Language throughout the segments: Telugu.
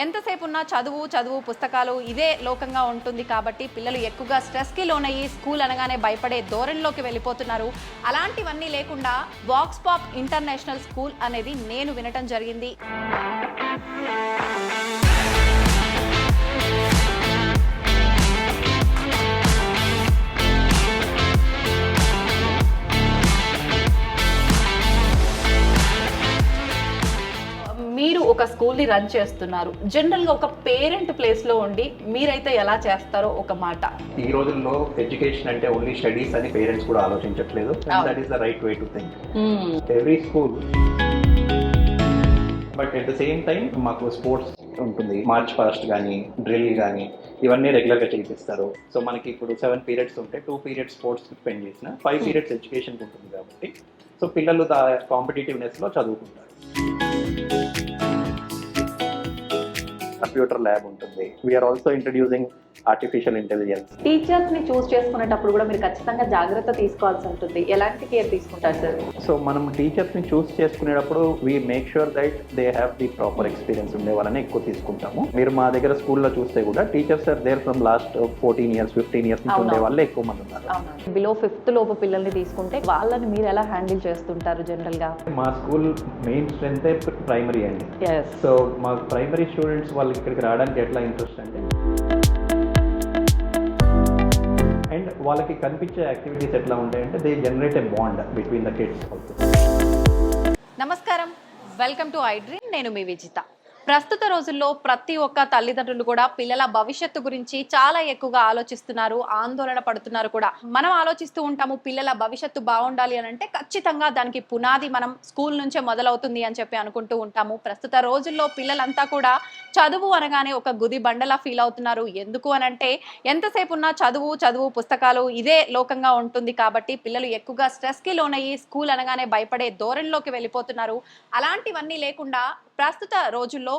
ఎంతసేపు ఉన్నా చదువు పుస్తకాలు ఇదే లోకంగా ఉంటుంది కాబట్టి పిల్లలు ఎక్కువగా స్ట్రెస్కి లోనయ్యి స్కూల్ అనగానే భయపడే ధోరణిలోకి వెళ్ళిపోతున్నారు. అలాంటివన్నీ లేకుండా వాక్స్ పాప్ ఇంటర్నేషనల్ స్కూల్ అనేది నేను వినటం జరిగింది. మీరు ఒక స్కూల్ని రన్ చేస్తున్నారు. జనరల్గా ఒక పేరెంట్ ప్లేస్లో ఉండి మీరైతే ఎలా చేస్తారో ఒక మాట. ఈ రోజుల్లో ఎడ్యుకేషన్ అంటే ఓన్లీ స్టడీస్ అని పేరెంట్స్ కూడా ఆలోచించట్లేదు. That is the right way to think. Every school, but at the same time మాకు స్పోర్ట్స్ ఉంటుంది. మార్చ్ ఫాస్ట్ కానీ డ్రిల్ కానీ ఇవన్నీ రెగ్యులర్గా చేపిస్తారు. సో మనకి ఇప్పుడు 7 పీరియడ్స్ ఉంటే 2 పీరియడ్స్ స్పోర్ట్స్ స్పెండ్ చేసిన 5 పీరియడ్స్ ఎడ్యుకేషన్ ఉంటుంది కాబట్టి సో పిల్లలు కాంపిటేటివ్నెస్లో చదువుకుంటారు. కంప్యూటర్ ల్యాబ్ ఉంటుంది. We're also introducing artificial intelligence. Teachers ని చూస్ చేసుకునేటప్పుడు కూడా మీరు ఖచ్చితంగా జాగ్రత్త తీసుకోవాల్సి ఉంటుంది. ఎలాంటి కేర్ తీసుకుంటారు సార్? సో మనం టీచర్స్ ని చూస్ చేసుకునేటప్పుడు we make sure that they have the proper experience ఉండే వాళ్ళని ఎక్కువ తీసుకుంటాము. మీరు మా దగ్గర స్కూల్లో చూస్తే కూడా teachers are there from last 14 years 15 years నుంచి ఉండే వాళ్ళే ఎక్కువ మంది ఉన్నారు. బిలో 5th లోపు పిల్లల్ని తీసుకుంటే వాళ్ళని మీరు ఎలా హ్యాండిల్ చేస్తుంటారు జనరల్ గా? మా స్కూల్ మెయిన్ స్ట్రెంత్ ప్రైమరీ అండి. సో మా ప్రైమరీ స్టూడెంట్స్ వాళ్ళు ఇక్కడికి రావడానికి ఎట్లా ఇంట్రెస్ట్ అంటే అండ్ వాళ్ళకి కనిపించే యాక్టివిటీస్ ఎట్లా ఉంటాయంటే they generate a bond between the kids. నమస్కారం, వెల్కమ్ టు ఐ డ్రీమ్. నేను మీ విజిత. ప్రస్తుత రోజుల్లో ప్రతి ఒక్క తల్లిదండ్రులు కూడా పిల్లల భవిష్యత్తు గురించి చాలా ఎక్కువగా ఆలోచిస్తున్నారు, ఆందోళన పడుతున్నారు కూడా. మనం ఆలోచిస్తూ ఉంటాము పిల్లల భవిష్యత్తు బాగుండాలి అని అంటే ఖచ్చితంగా దానికి పునాది మనం స్కూల్ నుంచే మొదలవుతుంది అని చెప్పి అనుకుంటూ ఉంటాము. ప్రస్తుత రోజుల్లో పిల్లలంతా కూడా చదువు అనగానే ఒక గుది బండలా ఫీల్ అవుతున్నారు. ఎందుకు అనంటే ఎంతసేపు ఉన్నా చదువు పుస్తకాలు ఇదే లోకంగా ఉంటుంది కాబట్టి పిల్లలు ఎక్కువగా స్ట్రెస్కి లోనయ్యి స్కూల్ అనగానే భయపడే ధోరణిలోకి వెళ్ళిపోతున్నారు. అలాంటివన్నీ లేకుండా ప్రస్తుత రోజుల్లో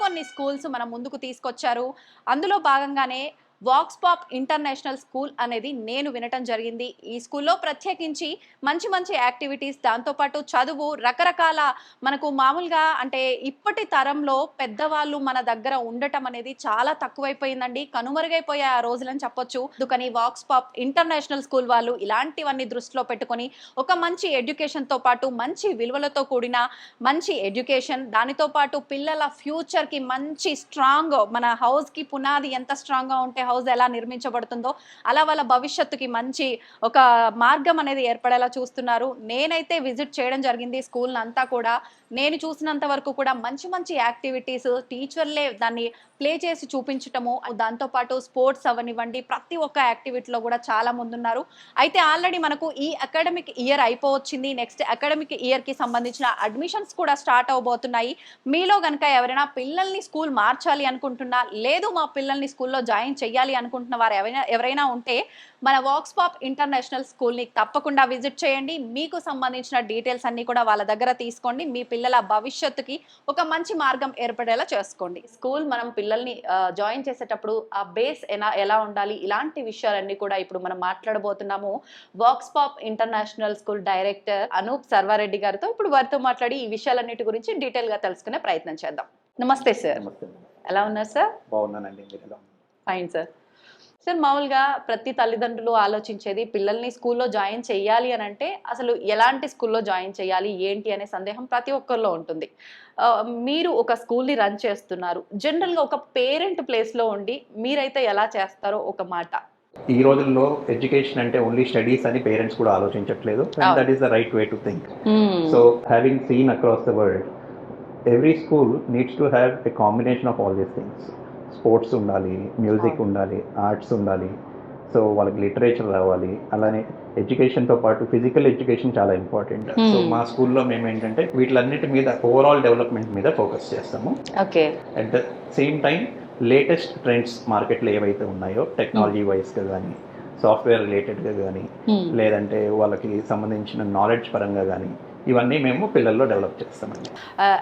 కొన్ని స్కూల్స్ మన ముందుకు తీసుకొచ్చారు. అందులో భాగంగానే వాక్స్ పాప్ ఇంటర్నేషనల్ స్కూల్ అనేది నేను వినటం జరిగింది. ఈ స్కూల్లో ప్రత్యేకించి మంచి యాక్టివిటీస్, దాంతోపాటు చదువు, రకరకాల మనకు మామూలుగా అంటే ఇప్పటి తరంలో పెద్దవాళ్ళు మన దగ్గర ఉండటం అనేది చాలా తక్కువైపోయిందండి, కనుమరుగైపోయే ఆ రోజులని చెప్పొచ్చు. అందుకని వాక్స్ పాప్ ఇంటర్నేషనల్ స్కూల్ వాళ్ళు ఇలాంటివన్నీ దృష్టిలో పెట్టుకొని ఒక మంచి ఎడ్యుకేషన్తో పాటు మంచి విలువలతో కూడిన మంచి ఎడ్యుకేషన్, దానితో పాటు పిల్లల ఫ్యూచర్కి మంచి స్ట్రాంగ్, మన హౌస్కి పునాది ఎంత స్ట్రాంగ్గా ఉంటే హౌస్ ఎలా నిర్మించబడుతుందో అలా వాళ్ళ భవిష్యత్తుకి మంచి ఒక మార్గం అనేది ఏర్పడేలా చూస్తున్నారు. నేనైతే విజిట్ చేయడం జరిగింది స్కూల్ అంతా కూడా. నేను చూసినంత వరకు కూడా మంచి యాక్టివిటీస్, టీచర్లే దాన్ని ప్లే చేసి చూపించటము, దాంతోపాటు స్పోర్ట్స్ అవనివ్వండి, ప్రతి ఒక్క యాక్టివిటీలో కూడా చాలా ముందున్నారు. అయితే ఆల్రెడీ మనకు ఈ అకాడమిక్ ఇయర్ అయిపోవచ్చింది. నెక్స్ట్ అకాడమిక్ ఇయర్కి సంబంధించిన అడ్మిషన్స్ కూడా స్టార్ట్ అవబోతున్నాయి. మీలో కనుక ఎవరైనా పిల్లల్ని స్కూల్ మార్చాలి అనుకుంటున్నా, లేదు మా పిల్లల్ని స్కూల్లో జాయిన్ చెయ్యాలి అనుకుంటున్న వారు ఎవరైనా ఉంటే మన వాక్స్ పాప్ ఇంటర్నేషనల్ స్కూల్ని తప్పకుండా విజిట్ చేయండి. మీకు సంబంధించిన డీటెయిల్స్ అన్ని కూడా వాళ్ళ దగ్గర తీసుకోండి. మీ పిల్లల భవిష్యత్తుకి ఒక మంచి మార్గం ఏర్పడేలా చేసుకోండి. స్కూల్ మనం పిల్లల్ని జాయిన్ చేసేటప్పుడు ఆ బేస్ ఎలా ఉండాలి, ఇలాంటి విషయాలన్నీ కూడా ఇప్పుడు మనం మాట్లాడబోతున్నాము vox pop international school director Anoop Sarvareddy గారితో. ఇప్పుడు వారితో మాట్లాడి ఈ విషయాలన్నిటి గురించి డీటెయిల్ గా తెలుసుకునే ప్రయత్నం చేద్దాం. నమస్తే సార్. ఎలా ఉన్నారు సార్? బాగున్నానండి. Fine sir. సార్, మామూలుగా ప్రతి తల్లిదండ్రులు ఆలోచించేది పిల్లల్ని స్కూల్లో జాయిన్ చేయాలి అని అంటే అసలు ఎలాంటి స్కూల్లో జాయిన్ చేయాలి ఏంటి అనే సందేహం ప్రతి ఒక్కరిలో ఉంటుంది. మీరు ఒక స్కూల్ని రన్ చేస్తున్నారు. జనరల్గా ఒక పేరెంట్ ప్లేస్లో ఉండి మీరైతే ఎలా చేస్తారో ఒక మాట. ఈ రోజుల్లో ఎడ్యుకేషన్ అంటే ఓన్లీ స్టడీస్ అని పేరెంట్స్ కూడా ఆలోచించట్లేదు. That is the right way to think. So having seen across the world, every school needs to have a combination of all these things. Sports ఉండాలి, మ్యూజిక్ ఉండాలి, ఆర్ట్స్ ఉండాలి, సో వాళ్ళకి లిటరేచర్ రావాలి. అలానే ఎడ్యుకేషన్తో పాటు ఫిజికల్ ఎడ్యుకేషన్ చాలా ఇంపార్టెంట్. సో మా స్కూల్లో మేము ఏంటంటే వీటిలన్నిటి మీద ఓవరాల్ డెవలప్మెంట్ మీద ఫోకస్ చేస్తాము. Okay. At the same time latest trends మార్కెట్లో ఏవైతే ఉన్నాయో టెక్నాలజీ వైజ్గా కానీ, సాఫ్ట్వేర్ రిలేటెడ్గా కానీ, లేదంటే వాళ్ళకి సంబంధించిన నాలెడ్జ్ పరంగా కానీ ఇవన్నీ మేము పిల్లల్లో డెవలప్ చేస్తామండి.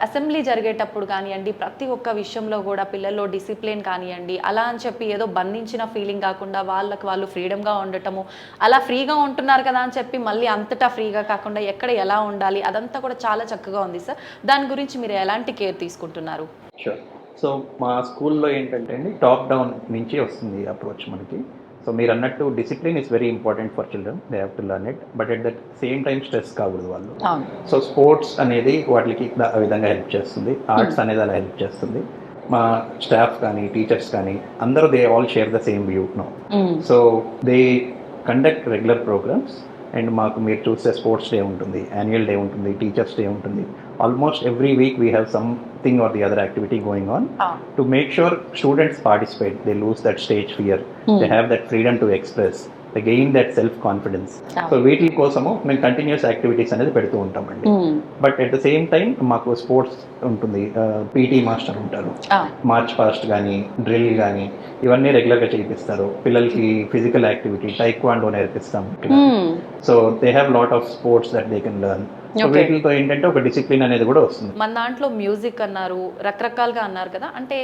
అసెంబ్లీ జరిగేటప్పుడు కానివ్వండి, ప్రతి ఒక్క విషయంలో కూడా పిల్లల్లో డిసిప్లిన్ కానివ్వండి, అలా అని చెప్పి ఏదో బంధించిన ఫీలింగ్ కాకుండా వాళ్ళకి వాళ్ళు ఫ్రీడమ్గా ఉండటము, అలా ఫ్రీగా ఉంటున్నారు కదా అని చెప్పి మళ్ళీ అంతటా ఫ్రీగా కాకుండా ఎక్కడ ఎలా ఉండాలి అదంతా కూడా చాలా చక్కగా ఉంది సార్. దాని గురించి మీరు ఎలాంటి కేర్ తీసుకుంటున్నారు? షూర్. సో మా స్కూల్లో ఏంటంటే అండి టాప్ డౌన్ నుంచి వస్తుంది అప్రోచ్ మనకి. సో మీరు అన్నట్టు discipline is very important for children, they have to learn it, but at that same time stress కాకూడదు వాళ్ళు. అవును. సో స్పోర్ట్స్ అనేది వాటికి ఆ విధంగా హెల్ప్ చేస్తుంది, ఆర్ట్స్ అనేది అలా హెల్ప్ చేస్తుంది. మా స్టాఫ్ కానీ టీచర్స్ కానీ అందరూ they all share the same view no. So they conduct regular programmes and మాకు మీరు చూస్తే స్పోర్ట్స్ డే ఉంటుంది, యాన్యువల్ డే ఉంటుంది, టీచర్స్ డే ఉంటుంది. Almost every week we have something or the other activity going on to make sure students participate, they lose that stage fear, they have that freedom to express, they gain that self confidence. So వీటి కోసము మేము కంటిన్యూస్ యాక్టివిటీస్ అనేది పెడుతూ ఉంటామండి. But at the same time మాకు స్పోర్ట్స్ ఉంటుంది, పీటీ మాస్టర్ ఉంటారు, మార్చ్ పాస్ట్ కానీ డ్రిల్ కానీ ఇవన్నీ రెగ్యులర్గా చేయిస్తారు. పిల్లలకి ఫిజికల్ యాక్టివిటీ టైక్వాండో నేర్పిస్తాం. So they have lot of sports that they can learn. So వీటితో ఏంటంటే ఒక డిసిప్లిన్ అనేది కూడా వస్తుంది. మన దాంట్లో మ్యూజిక్ అన్నారు, రకరకాలుగా అన్నారు కదా, అంటే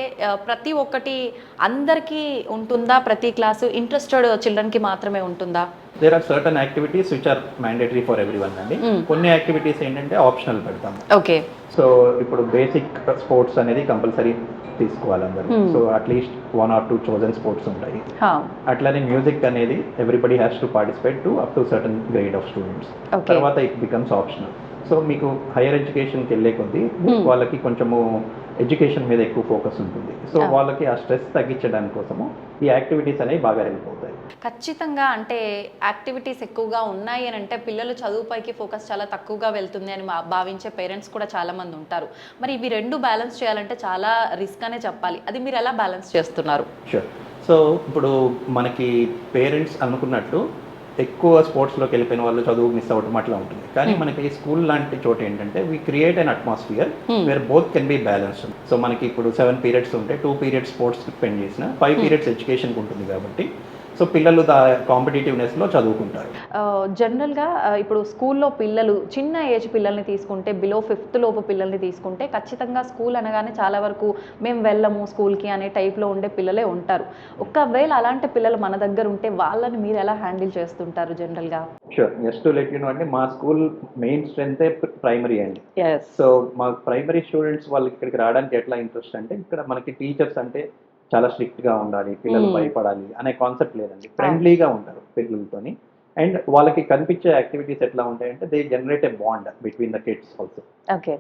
ప్రతి ఒక్కటి అందరికీ ఉంటుందా? ప్రతి క్లాసు ఇంట్రెస్టెడ్ చిల్డ్రన్కి మాత్రమే ఉంటుందా? There are certain activities which are mandatory for everyone అండి. కొన్ని యాక్టివిటీస్ ఏంటంటే ఆప్షనల్ పెడతాము. ఓకే. సో ఇప్పుడు బేసిక్ స్పోర్ట్స్ అనేది కంపల్సరీ తీసుకోవాలి అందరూ. So at least 1 or 2 chosen sports ఉంటాయి. అట్లానే మ్యూజిక్ అనేది everybody has to participate to up to certain grade of students. తర్వాత ఇట్ బికమ్స్ ఆప్షనల్. సో మీకు హైయర్ ఎడ్యుకేషన్కి వెళ్ళే కొద్దీ వాళ్ళకి కొంచెము ఎడ్యుకేషన్ మీద ఎక్కువ ఫోకస్ ఉంటుంది. సో వాళ్ళకి ఆ స్ట్రెస్ తగ్గించడానికి కోసము ఈ యాక్టివిటీస్ అనేవి బాగా హెల్ప్ అవుతాయి. ఖచ్చితంగా. అంటే యాక్టివిటీస్ ఎక్కువగా ఉన్నాయి అని అంటే పిల్లలు చదువుపైకి ఫోకస్ చాలా తక్కువగా వెళ్తుంది అని భావించే పేరెంట్స్ కూడా చాలా మంది ఉంటారు. మరి ఇవి రెండు బ్యాలెన్స్ చేయాలంటే చాలా రిస్క్ అనే చెప్పాలి. అది మీరు ఎలా బ్యాలెన్స్ చేస్తున్నారు? షూర్. సో ఇప్పుడు మనకి పేరెంట్స్ అనుకున్నట్టు ఎక్కువ స్పోర్ట్స్లోకి వెళ్ళిపోయిన వాళ్ళు చదువు మిస్ అవ్వటం అట్లా ఉంటుంది. కానీ మనకి స్కూల్ లాంటి చోట ఏంటంటే we create an atmosphere where both can be balanced. So మనకి ఇప్పుడు 7 periods ఉంటే 2 periods స్పోర్ట్స్కి స్పెండ్ చేసిన 5 periods ఎడ్యుకేషన్కి ఉంటుంది కాబట్టి సో పిల్లలు కాంపిటేటివ్నెస్లో చదువుకుంటారు. జనరల్గా ఇప్పుడు స్కూల్లో పిల్లలు చిన్న ఏజ్ పిల్లల్ని తీసుకుంటే బిలో 5th లోపు పిల్లల్ని తీసుకుంటే ఖచ్చితంగా స్కూల్ అనగానే చాలా వరకు మేము వెళ్ళము స్కూల్కి అనే టైప్లో ఉండే పిల్లలే ఉంటారు. ఒకవేళ అలాంటి పిల్లలు మన దగ్గర ఉంటే వాళ్ళని మీరు ఎలా హ్యాండిల్ చేస్తుంటారు జనరల్గా? Sure. Just to let you know అండి, మా స్కూల్ మెయిన్ స్ట్రెంతే ప్రైమరీ అండి. సో మా ప్రైమరీ స్టూడెంట్స్ వాళ్ళకి ఇక్కడికి రావడానికి ఎట్లా ఇంట్రెస్ట్ అంటే ఇక్కడ మనకి టీచర్స్ అంటే చాలా స్ట్రిక్ట్గా ఉండాలి, పిల్లలు భయపడాలి అనే కాన్సెప్ట్ లేదండి. ఫ్రెండ్లీగా ఉంటారు పిల్లలతోని. అండ్ వాళ్ళకి కనిపించే యాక్టివిటీస్ ఎట్లా ఉంటాయంటే they generate a bond between the kids also.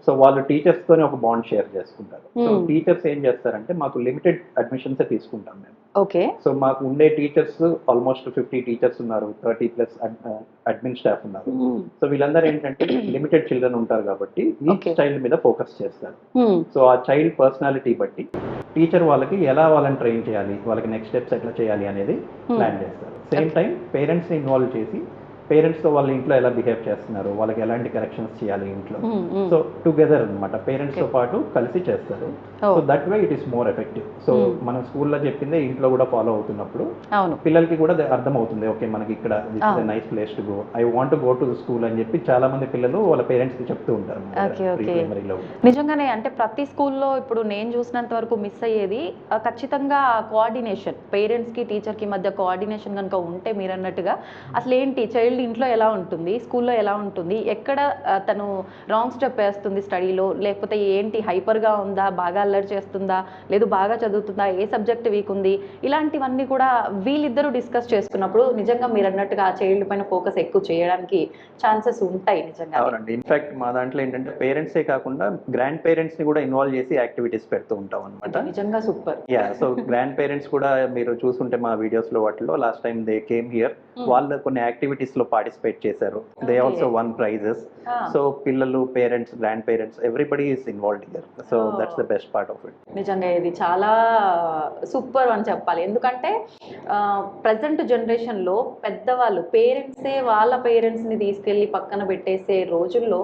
So వాళ్ళు టీచర్స్ తోనే ఒక బాండ్ షేర్ చేసుకుంటారు. సో టీచర్స్ ఏం చేస్తారంటే మాకు లిమిటెడ్ అడ్మిషన్స్ తీసుకుంటాం మేము. ఓకే. సో మాకు ఉండే టీచర్స్ ఆల్మోస్ట్ 50 టీచర్స్ ఉన్నారు, 30+ అడ్మిన్ స్టాఫ్ ఉన్నారు. సో వీళ్ళందరూ ఏంటంటే లిమిటెడ్ చిల్డ్రన్ ఉంటారు కాబట్టి ఈచ్ చైల్డ్ మీద ఫోకస్ చేస్తారు. సో ఆ చైల్డ్ పర్సనాలిటీ బట్టి టీచర్ వాళ్ళకి ఎలా వాళ్ళని ట్రైన్ చేయాలి, వాళ్ళకి నెక్స్ట్ స్టెప్స్ ఎట్లా చేయాలి అనేది ప్లాన్ చేస్తారు. సేమ్ టైం పేరెంట్స్ని ఇన్వాల్వ్ చేసి పేరెంట్స్తో వాళ్ళ ఇంట్లో ఎలా బిహేవ్ చేస్తున్నారు, వాళ్ళకి ఎలాంటి కరెక్షన్స్ చేయాలి ఇంట్లో, సో టుగెదర్ అనమాట పేరెంట్స్తో పాటు కలిసి చేస్తారు. So that way it is more effective. So మనం స్కూల్లో చెప్పిందే ఇంట్లో కూడా ఫాలో అవుతున్నప్పుడు పిల్లలకి కూడా అర్థం అవుతుంది, ఓకే మనకి ఇక్కడ this is a nice place to go, I want to go to school అని చెప్పి చాలా మంది పిల్లలు వాళ్ళ పేరెంట్స్కి చెప్తూ ఉంటారు. నిజంగానే అంటే ప్రతి స్కూల్లో ఇప్పుడు నేను చూసినంత వరకు మిస్ అయ్యేది ఖచ్చితంగా కోఆర్డినేషన్, పేరెంట్స్కి టీచర్కి మధ్య కోఆర్డినేషన్ కనుక ఉంటే మీరు అన్నట్టుగా అసలు ఏంటి చైల్డ్ ఇంట్లో ఎలా ఉంటుంది, స్కూల్లో ఎలా ఉంటుంది, ఎక్కడ తను రాంగ్ స్టెప్ వేస్తుంది స్టడీలో, లేకపోతే ఏంటి హైపర్గా ఉందా, బాగా అల్లరి చేస్తుందా, లేదు బాగా చదువుతుందా, ఏ సబ్జెక్ట్ వీక్ ఉంది, ఇలాంటివన్నీ కూడా వీళ్ళిద్దరూ డిస్కస్ చేసుకున్నప్పుడు నిజంగా మీరు అన్నట్టుగా ఆ చైల్డ్ పైన ఫోకస్ ఎక్కువ చేయడానికి ఛాన్సెస్ ఉంటాయి నిజంగా. అవునండి. ఇన్ఫాక్ట్ మా దాంట్లో ఏంటంటే పేరెంట్సే కాకుండా గ్రాండ్ పేరెంట్స్ని కూడా ఇన్వాల్వ్ చేసి యాక్టివిటీస్ పెడుతూ ఉంటాం అనమాట. నిజంగా సూపర్. సో గ్రాండ్ పేరెంట్స్ కూడా మీరు చూసుంటే మా వీడియోస్లో వాటిలో last time they came here, వాళ్ళు కొన్ని యాక్టివిటీస్లో పార్టిసిపేట్ చేశారు. They also won prizes. So పిల్లలు, parents, grand parents everybody is involved here. So that's the best part of it. నిజంగా ఇది చాలా సూపర్ అని చెప్పాలి. ఎందుకంటే ప్రజెంట్ జనరేషన్లో పెద్దవాళ్ళు పేరెంట్సే వాళ్ళ పేరెంట్స్ని తీసుకెళ్ళి పక్కన పెట్టేసే రోజుల్లో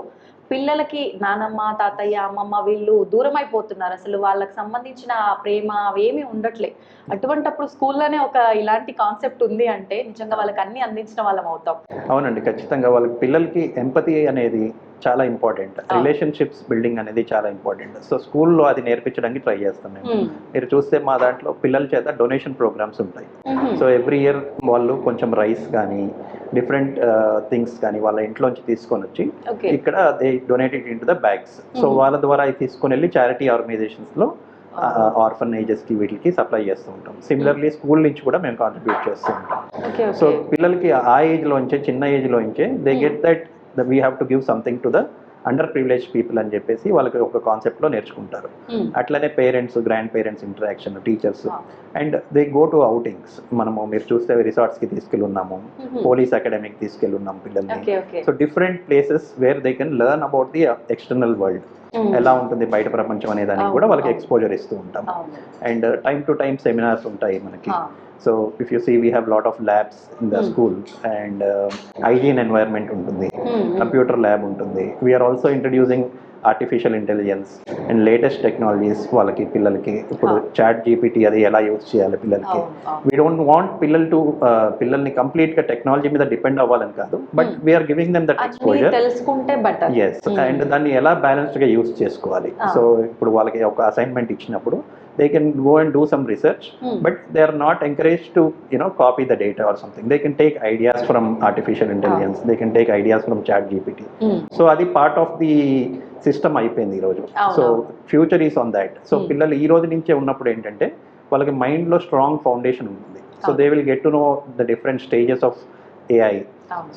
పిల్లలకి నానమ్మ, తాతయ్య, అమ్మమ్మ వీళ్ళు దూరం అయిపోతున్నారు. అసలు వాళ్ళకి సంబంధించిన ప్రేమ అవేమీ ఉండట్లే. అటువంటప్పుడు స్కూల్లోనే ఒక ఇలాంటి కాన్సెప్ట్ ఉంది అంటే నిజంగా వాళ్ళకి అన్ని అందించిన వాళ్ళం అవుతాం. అవునండి, ఖచ్చితంగా. వాళ్ళకి పిల్లలకి ఎంపతి అనేది చాలా ఇంపార్టెంట్, రిలేషన్షిప్స్ బిల్డింగ్ అనేది చాలా ఇంపార్టెంట్. సో స్కూల్లో అది నేర్పించడానికి ట్రై చేస్తాం మేము. మీరు చూస్తే మా దాంట్లో పిల్లల చేత డొనేషన్ ప్రోగ్రామ్స్ ఉంటాయి. సో ఎవ్రీ ఇయర్ వాళ్ళు కొంచెం రైస్ కానీ డిఫరెంట్ థింగ్స్ కానీ వాళ్ళ ఇంట్లోంచి తీసుకొని వచ్చి ఇక్కడ they donated in to the bags. So వాళ్ళ ద్వారా తీసుకొని వెళ్ళి చారిటీ ఆర్గనైజేషన్స్లో ఆర్ఫనేజెస్కి వీటికి సప్లై చేస్తూ ఉంటాం. సిమిలర్లీ స్కూల్ నుంచి కూడా మేము కాంట్రిబ్యూట్ చేస్తూ ఉంటాం. ఓకే సో ఓకే పిల్లలకి ఆ ఏజ్లోంచే, చిన్న ఏజ్లోంచే they get that we have to give something to the under privilege people అని చెప్పేసి వాళ్ళకి ఒక కాన్సెప్ట్లో నేర్చుకుంటారు. అట్లనే parents, grand parents interaction, teachers, and they go to outings. మనము మీరు చూస్తే రిసార్ట్స్కి తీసుకెళ్ళున్నాము, పోలీస్ అకాడమీకి తీసుకెళ్ళున్నాం పిల్లల్ని. Okay okay so different places where they can learn about the external world, ఎలా ఉంటుంది బయట ప్రపంచం అనే దానికి కూడా వాళ్ళకి ఎక్స్పోజర్ ఇస్తూ ఉంటాం. And time to time seminars ఉంటాయి మనకి. So if you see we have lot of labs in the school, and hygiene environment ఉంటుంది, కంప్యూటర్ ల్యాబ్ ఉంటుంది. We're also introducing artificial intelligence and latest technologies వాళ్ళకి, పిల్లలకి. ఇప్పుడు చాట్ జీపీటీ అది ఎలా యూజ్ చేయాలి పిల్లలకి. వీ డోంట్ వాంట్ పిల్లల్ని కంప్లీట్గా టెక్నాలజీ మీద డిపెండ్ అవ్వాలని కాదు, but we're giving them that exposure. తెలుసుకుంటే బెటర్. ఎస్, అండ్ దాన్ని ఎలా బ్యాలెన్స్డ్గా యూజ్ చేసుకోవాలి. సో ఇప్పుడు వాళ్ళకి ఒక అసైన్మెంట్ ఇచ్చినప్పుడు they can go and do some research, but they are not encouraged to copy the data or something. They can take ideas from artificial intelligence, they can take ideas from chat gpt. So adi part of the system అయిపోయింది ఈ రోజు. So future is on that. So పిల్లలు ఈ రోజు నుంచే ఉన్నప్పుడు ఏంటంటే వాళ్ళకి మైండ్లో స్ట్రాంగ్ ఫౌండేషన్ ఉంటుంది. So they will get to know the different stages of AI.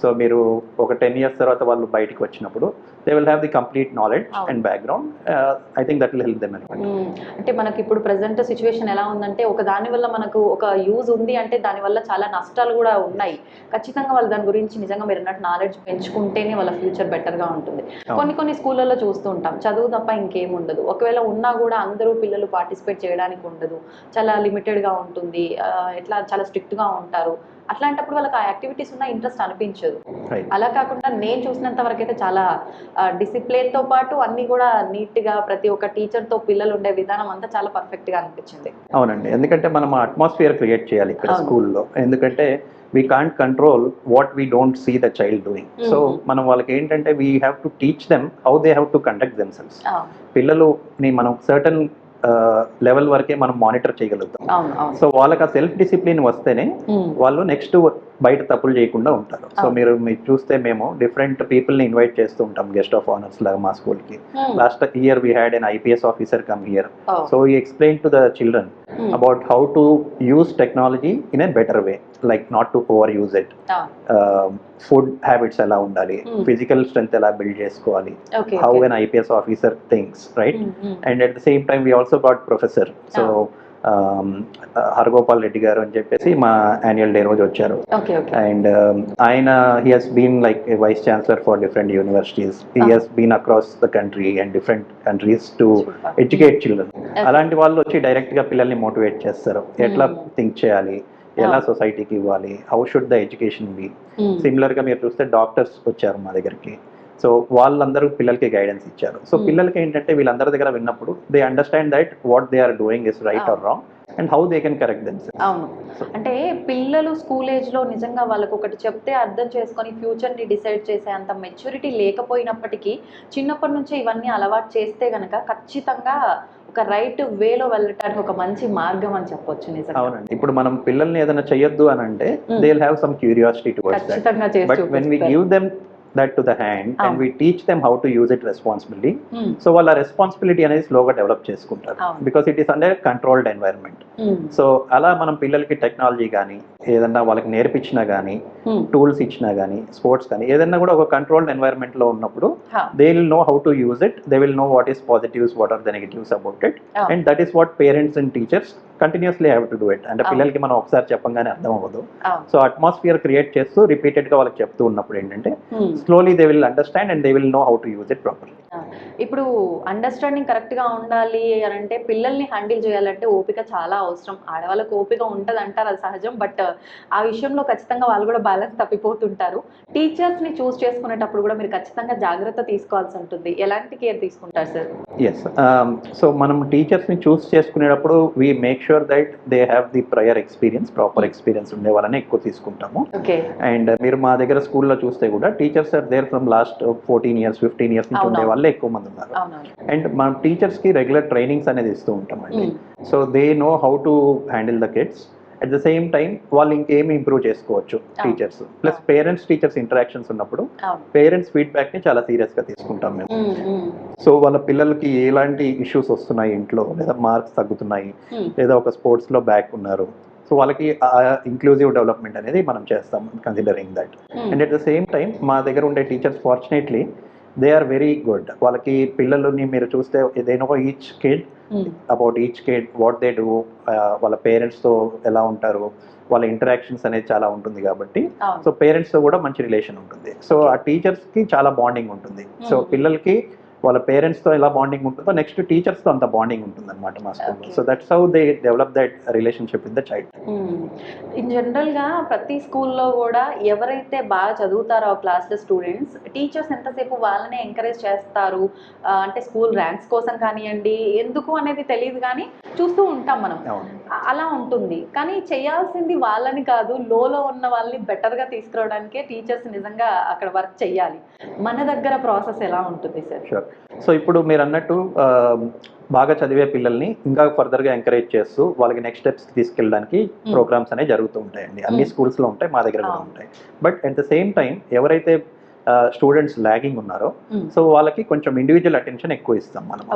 So మీరు ఒక 10 years తర్వాత వాళ్ళు బయటికి వచ్చినప్పుడు they will have the complete knowledge and background. I think that will help them అనమాట. అంటే మనకి ఇప్పుడు ప్రెసెంట్ సిచ్యువేషన్ ఎలా ఉందంటే, ఒక దాని వల్ల మనకు ఒక యూజ్ ఉంది అంటే దానివల్ల చాలా నష్టాలు కూడా ఉన్నాయి. ఖచ్చితంగా వాళ్ళు దాని గురించి నిజంగా మీరు అన్నట్టు నాలెడ్జ్ పెంచుకుంటేనే వాళ్ళ ఫ్యూచర్ బెటర్గా ఉంటుంది. కొన్ని స్కూళ్ళల్లో చూస్తూ ఉంటాం, చదువు తప్ప ఇంకేం ఉండదు. ఒకవేళ ఉన్నా కూడా అందరూ పిల్లలు పార్టిసిపేట్ చేయడానికి ఉండదు, చాలా లిమిటెడ్గా ఉంటుంది, ఎట్లా చాలా స్ట్రిక్ట్గా ఉంటారు. అట్లాంటప్పుడు వాళ్ళకి ఆ యాక్టివిటీస్ ఉన్న ఇంట్రెస్ట్ అనిపించదు. అలా కాకుండా నేను చూసినంత వరకు అయితే చాలా డిసిప్లిన్తో పాటు అన్ని కూడా నీట్గా ప్రతి ఒక్క టీచర్తో పిల్లలు ఉండే విధానం అంతా చాలా పర్ఫెక్ట్గా అనిపించింది. అవునండి, ఎందుకంటే మనం అట్మాస్ఫియర్ క్రియేట్ చేయాలి ఇక్కడ స్కూల్లో. ఎందుకంటే we can't control what we don't see the child doing. So మనం వాళ్ళకి ఏంటంటే we have to teach them how they have to conduct themselves. పిల్లలుని మనం సర్టన్ లెవెల్ వరకే మనం మానిటర్ చేయగలుగుతాం. సో వాళ్ళకి ఆ సెల్ఫ్ డిసిప్లిన్ వస్తేనే వాళ్ళు నెక్స్ట్ బయట తప్పులు చేయకుండా ఉంటారు. సో మీరు చూస్తే మేము డిఫరెంట్ పీపుల్ని ఇన్వైట్ చేస్తూ ఉంటాం గెస్ట్ ఆఫ్ ఆనర్స్ లాగా మా స్కూల్కి. Last year we had an IPS officer come here. So ఈ explain to the children about how to use technology in a better way, like not to overuse it. Food habits ఎలా ఉండాలి, physical strength ఎలా build చేసుకోవాలి, how an IPS officer thinks, right? And at the same time we also got professor. So Haragopal Reddy గారు అని చెప్పేసి మా యాన్యువల్ డే రోజు వచ్చారు. అండ్ ఆయన he he's been like a vice chancellor for different universities. He he's been across the country and different countries to educate children. అలాంటి వాళ్ళు వచ్చి డైరెక్ట్గా పిల్లల్ని మోటివేట్ చేస్తారు, ఎట్లా థింక్ చేయాలి, ఎలా సొసైటీకి ఇవ్వాలి, how should the education be. సిమిలర్గా మీరు చూస్తే డాక్టర్స్ వచ్చారు మా దగ్గరికి. సో వాళ్ళందరూ పిల్లలకి గైడెన్స్ ఇచ్చారు. సో పిల్లలకి ఏంటంటే వీళ్ళందరి దగ్గర విన్నప్పుడు they understand that what they are doing is right or wrong and how they can correct themselves. అవును, అంటే పిల్లలు స్కూల్ ఏజ్లో నిజంగా వాళ్ళకు ఒకటి చెప్తే అర్థం చేసుకొని ఫ్యూచర్ని డిసైడ్ చేసే అంత మెచ్యూరిటీ లేకపోయినప్పటికీ చిన్నప్పటి నుంచే ఇవన్నీ అలవాటు చేస్తే గనక ఖచ్చితంగా ఒక రైట్ వేలో వెళ్ళటానికి ఒక మంచి మార్గం అని చెప్పొచ్చు. నిజంగా అవునండి, ఇప్పుడు మనం పిల్లల్ని ఏదైనా చేయొద్దు అని అంటే they will have some curiosity towards that. But when we give them that to the hand and we teach them how to use it responsibly, so వాళ్ళ రెస్పాన్సిబిలిటీ అనేది స్లోగా డెవలప్ చేసుకుంటారు, because it is under controlled environment. So అలా మనం పిల్లలకి టెక్నాలజీ కానీ ఏదన్నా వాళ్ళకి నేర్పించినా కానీ టూల్స్ ఇచ్చినా కానీ స్పోర్ట్స్ కానీ ఏదన్నా కూడా ఒక కంట్రోల్డ్ ఎన్వైరన్మెంట్ లో ఉన్నప్పుడు they will know how to use it, they will know what is positives, what are the negatives about it, and that is what parents and teachers continuously have to do it. అంటే పిల్లలకి మనం ఒకసారి చెప్పంగానే అర్థం అవ్వదు. సో అట్మాస్ఫియర్ క్రియేట్ చేస్తూ రిపీటెడ్ గా వాళ్ళకి చెప్తూ ఉన్నప్పుడు ఏంటంటే slowly they will understand and they will know how to use it properly. ఇప్పుడు అండర్స్టాండింగ్ కరెక్ట్ గా ఉండాలి అని అంటే పిల్లల్ని హ్యాండిల్ చేయాలంటే ఓపిక చాలా అవసరం. ఆడవాళ్ళకి ఓపిక ఉంటుంది అంటారు, అది సహజం. బట్ ఆ విషయంలో ఖచ్చితంగా వాళ్ళు కూడా బ్యాలెన్స్ తప్పిపోతుంటారు. టీచర్స్ ని చూస్ చేసుకునేటప్పుడు కూడా మీరు ఖచ్చితంగా జాగ్రత్త తీసుకోవాల్సి ఉంటుంది. ఎలాంటి కేర్ తీసుకుంటారు సార్? ఎస్, సో మనం టీచర్స్ ని చూస్ చేసుకునేటప్పుడు we make sure that they have the prior experience, proper experience ఉండే వాళ్ళని ఎక్కువ తీసుకుంటాము. అండ్ మీరు మా దగ్గర స్కూల్లో చూస్తే కూడా teachers are there from last 14 years 15 years నుంచి ఉండే వాళ్ళే ఎక్కువ మంది ఉన్నారు. అండ్ మనం టీచర్స్ కి రెగ్యులర్ ట్రైనింగ్స్ అనేది ఇస్తూ ఉంటామండి. So they know how to handle the kids at the same time వాళ్ళు ఇంకేమి ఇంప్రూవ్ చేసుకోవచ్చు teachers, plus parents teachers interactions ఉన్నప్పుడు పేరెంట్స్ ఫీడ్బ్యాక్ని చాలా సీరియస్గా తీసుకుంటాం మేము. సో వాళ్ళ పిల్లలకి ఎలాంటి ఇష్యూస్ వస్తున్నాయి ఇంట్లో, లేదా మార్క్స్ తగ్గుతున్నాయి, లేదా ఒక స్పోర్ట్స్లో బ్యాక్ ఉన్నారు, సో వాళ్ళకి ఇంక్లూజివ్ డెవలప్మెంట్ అనేది మనం చేస్తాం considering that. And at the same time మా దగ్గర ఉండే teachers fortunately they are very good. వాళ్ళకి పిల్లలని మీరు చూస్తే ఏదైనా each kid about each kid what they do, వాళ్ళ పేరెంట్స్తో ఎలా ఉంటారు, వాళ్ళ ఇంటరాక్షన్స్ అనేది చాలా ఉంటుంది కాబట్టి సో పేరెంట్స్తో కూడా మంచి రిలేషన్ ఉంటుంది. సో ఆ టీచర్స్కి చాలా బాండింగ్ ఉంటుంది. సో పిల్లలకి వాళ్ళ పేరెంట్స్తో ఎలా బాండింగ్ ఉంటుందో నెక్స్ట్ టీచర్స్తో అంత బాండింగ్ ఉంటుంది అనమాట మా స్కూల్లో. So that's how they develop that relationship with the child. In జనరల్గా ప్రతి స్కూల్లో కూడా ఎవరైతే బాగా చదువుతారో ఆ క్లాస్లో స్టూడెంట్స్, టీచర్స్ ఎంతసేపు వాళ్ళనే ఎంకరేజ్ చేస్తారు. అంటే స్కూల్ ర్యాంక్స్ కోసం కానివ్వండి, ఎందుకు అనేది తెలియదు కానీ చూస్తూ ఉంటాం మనం, అలా ఉంటుంది. కానీ చేయాల్సింది వాళ్ళని కాదు, లోలో ఉన్న వాళ్ళని బెటర్గా తీసుకురావడానికే టీచర్స్ నిజంగా అక్కడ వర్క్ చేయాలి. మన దగ్గర ప్రాసెస్ ఎలా ఉంటుంది సార్? షూర్. సో ఇప్పుడు మీరు అన్నట్టు బాగా చదివే పిల్లల్ని ఇంకా ఫర్దర్గా ఎంకరేజ్ చేస్తూ వాళ్ళకి నెక్స్ట్ స్టెప్స్కి తీసుకెళ్ళడానికి ప్రోగ్రామ్స్ అనేవి జరుగుతూ ఉంటాయండి. అన్ని స్కూల్స్లో ఉంటాయి, మా దగ్గర కూడా ఉంటాయి. But at the same time ఎవరైతే స్టూడెంట్స్ లాగింగ్ ఉన్నారో సో వాళ్ళకి కొంచెం ఇండివిజువల్ అటెన్షన్ ఎక్కువ ఇస్తాం మనం.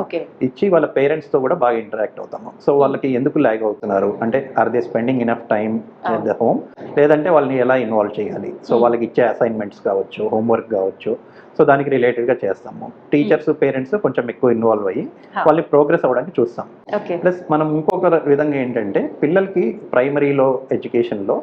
ఇచ్చి వాళ్ళ పేరెంట్స్తో కూడా బాగా ఇంటరాక్ట్ అవుతాము. సో వాళ్ళకి ఎందుకు లాగ్ అవుతున్నారు అంటే are they spending enough time at the home, లేదంటే వాళ్ళని ఎలా ఇన్వాల్వ్ చేయాలి, సో వాళ్ళకి ఇచ్చే అసైన్మెంట్స్ కావచ్చు, హోంవర్క్ కావచ్చు, సో దానికి రిలేటెడ్గా చేస్తాము. టీచర్స్ పేరెంట్స్ కొంచెం ఎక్కువ ఇన్వాల్వ్ అయ్యి వాళ్ళని ప్రోగ్రెస్ అవ్వడానికి చూస్తాం. ప్లస్ మనం ఇంకొక విధంగా ఏంటంటే పిల్లలకి ప్రైమరీలో ఎడ్యుకేషన్లో